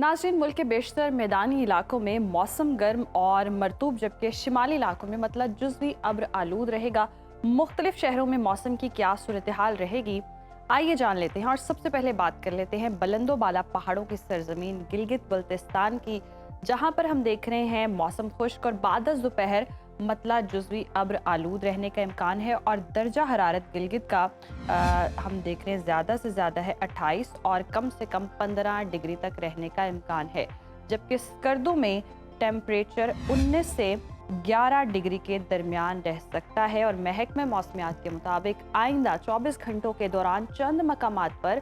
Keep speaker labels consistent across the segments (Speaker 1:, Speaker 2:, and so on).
Speaker 1: नाज़रीन, मुल्क के बेशतर मैदानी इलाकों में मौसम गर्म और मरतूब, जबकि शिमाली इलाकों में मतलब जुज़वी अब्र आलूद रहेगा। मुख्तलिफ शहरों में मौसम की क्या सूरत हाल रहेगी, आइए जान लेते हैं। और सबसे पहले बात कर लेते हैं बुलंदो बाला पहाड़ों की सरजमीन गिलगित बल्तिस्तान की, जहां पर हम देख रहे हैं मौसम खुश्क और बाद दोपहर मतला जुज़वी अब्र आलूद रहने का इम्कान है। और दर्जा हरारत गिलगित का हम देख रहे हैं ज़्यादा से ज़्यादा है 28 और कम से कम 15 डिग्री तक रहने का इम्कान है, जबकि स्कर्दू में टेम्परेचर 19 से 11 डिग्री के दरमियान रह सकता है। और महकमे मौसमियात के मुताबिक आइंदा 24 घंटों के दौरान चंद मकामात पर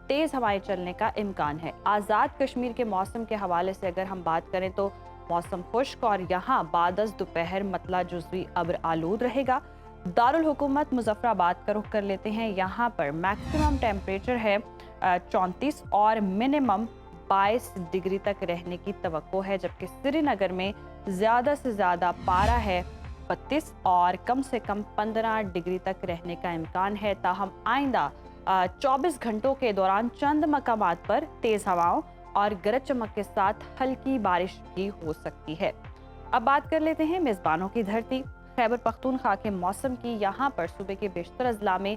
Speaker 1: तेज़ हवाएं चलने का इम्कान है। आज़ाद कश्मीर के मौसम के हवाले से अगर हम बात करें तो मौसम खुश्क और यहाँ बादस दोपहर मतला जुज़वी अब्र आलूद रहेगा। दारुल हुकूमत मुजफ्फराबाद का रुख कर लेते हैं। यहाँ पर मैक्सिमम टेम्परेचर है 34 और मिनिमम 22 डिग्री तक रहने की तवक्को है, जबकि श्रीनगर में ज़्यादा से ज़्यादा पारा है 32 और कम से कम 15 डिग्री तक रहने का इम्कान है। ताहम आइंदा 24 घंटों के दौरान चंद मकामात पर तेज़ हवाओं और गरज चमक के साथ हल्की बारिश भी हो सकती है। अब बात कर लेते हैं मेज़बानों की धरती खैबर पख्तूनख्वा के मौसम की। यहाँ पर सूबे के बेशतर अजला में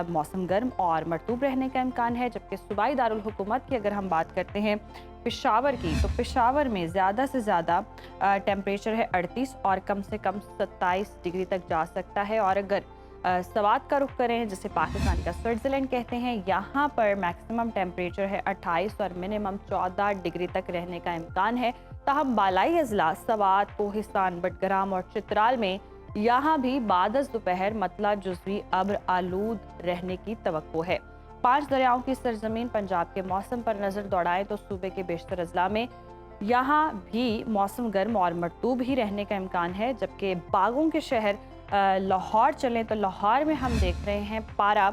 Speaker 1: मौसम गर्म और मरतूब रहने का इम्कान है, जबकि सूबाई दारुल हुकूमत की अगर हम बात करते हैं पेशावर की, तो पेशावर में ज़्यादा से ज़्यादा टेम्परेचर है 38 और कम से कम 27 डिग्री तक जा सकता है। और अगर सवात का रुख करें, जिसे पाकिस्तान का स्विट्ज़रलैंड कहते हैं, यहाँ पर मैक्सिमम टेम्परेचर है 28 और मिनिमम 14 डिग्री तक रहने का इम्कान है। ताहम बालाई अजला सवात, कोहिस्तान, बटग्राम और चित्राल में यहाँ भी बादस दोपहर मतला जुज़वी अब्र आलूद रहने की तवक्को है। 5 दरियाओं की सरजमीन पंजाब के मौसम पर नज़र दौड़ाएं तो सूबे के बेशतर अजला में यहाँ भी मौसम गर्म और मरतूब ही रहने का इम्कान है, जबकि बागों के शहर लाहौर चलें तो लाहौर में हम देख रहे हैं पारा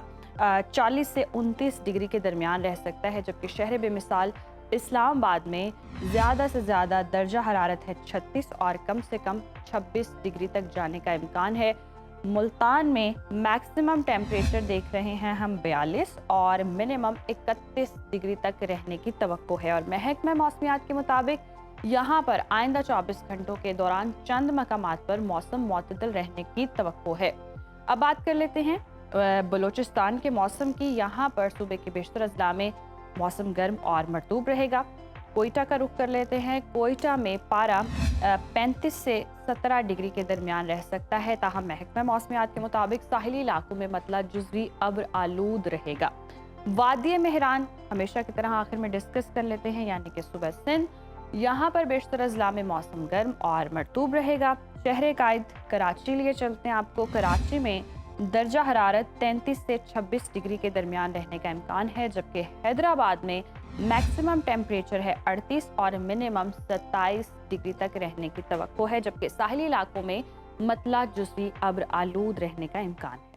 Speaker 1: 40 से 29 डिग्री के दरमियान रह सकता है, जबकि शहर बेमिसाल इस्लामाबाद में ज़्यादा से ज़्यादा दर्जा हरारत है 36 और कम से कम 26 डिग्री तक जाने का इम्कान है। मुल्तान में मैक्सिमम टेम्परेचर देख रहे हैं हम 42 और मिनिमम 31 डिग्री तक रहने की तवक्को है। और महकमा मौसमियात के मुताबिक यहाँ पर आइंदा 24 घंटों के दौरान चंद मकामात पर मौसम मुतदल रहने की तवक्को है। अब बात कर लेते हैं बलूचिस्तान के मौसम की। यहाँ पर सूबे के बेशतर अजला में मौसम गर्म और मरतूब रहेगा। कोयटा का रुख कर लेते हैं। कोयटा में पारा 35 से 17 डिग्री के दरमियान रह सकता है। ताहम महकमा मौसमियात के मुताबिक साहिली इलाकों में मतला जुज़वी अब्र आलूद रहेगा। वादी मेहरान हमेशा की तरह आखिर में डिस्कस कर लेते हैं, यानी कि सूबा सिंध। यहाँ पर बेशतर अजला में मौसम गर्म और मरतूब रहेगा। शहर कायद कराची लिए चलते हैं आपको। कराची में दर्जा हरारत 33 से 26 डिग्री के दरमियान रहने का इम्कान है, जबकि हैदराबाद में मैक्सिमम टेम्परेचर है 38 और मिनिमम 27 डिग्री तक रहने की तवक्को है, जबकि साहिली इलाकों में मतला जुज़वी अब्र आलूद रहने का इम्कान है।